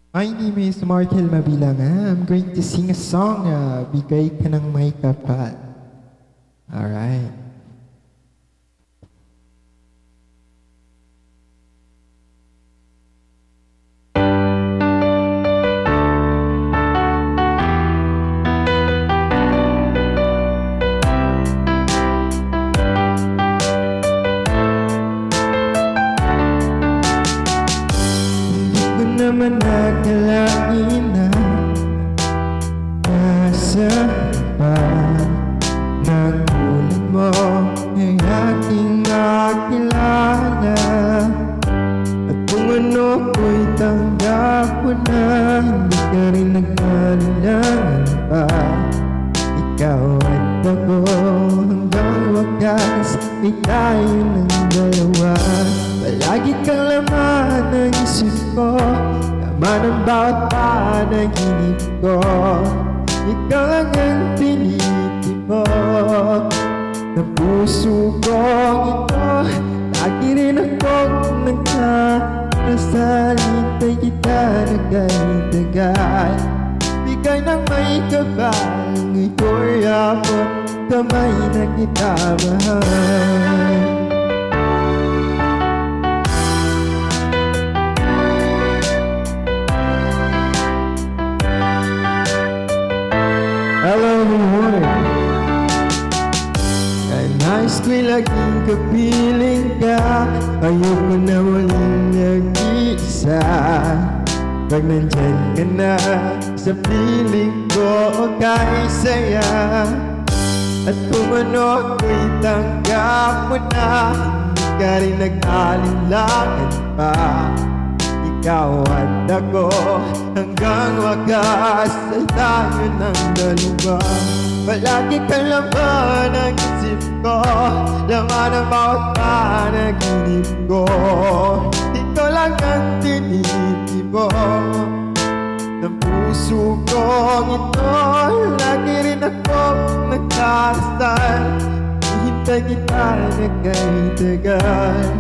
My name is Markel Mabilanga. I'm going to sing a song, Bigay Ka Ng May Kapal. Alright. Hindi ko naman nakalain na nasa pa ng ulan mo ay aking nakilala. At kung ano ko'y tanggap ko na, hindi ka rin nag-alinlangan pa. Ikaw at ako hanggang wakas ay tayo ng dalawa. Palagi kang laman ng isip ko, laman ng bawat panaginip ko. Ikaw lang ang tinitip mo na puso kong ito. Lagi rin akong nagdarasal, hintay kita na kahit tagal. Bigay ng may kapal, ngayon'y abot kamay na kita mahal. Hello, good morning. Ay nais ko'y laging kapiling ka, ayoko na walang nag-iisa. Pag nandyan ka na sa piling ko, kay saya. At kung ano ko'y tanggap mo na, hindi ka rin nag-alinlangan pa. Ikaw at ako hanggang wakas ay tayo ng dalawa. Palagi kang laman ang isip ko, laman ang bawat panaginip ko. Ikaw lang ang tinitip mo ng puso kong ito. Lagi rin akong nagdarasal, hihintay kita na kahit tagal.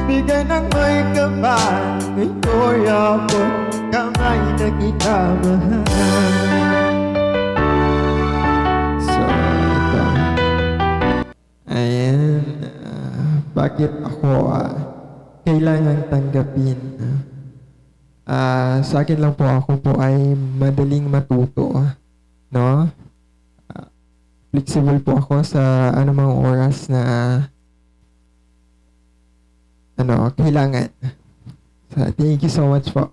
Bigay ng may kapal, ngayon'y abot kamay na kita mahal. So, ito. Ayan. Bakit ako kailangan tanggapin? Sa akin lang po, ako po ay madaling matuto. No? Flexible po ako sa anumang oras na kailangan. So, thank you so much po.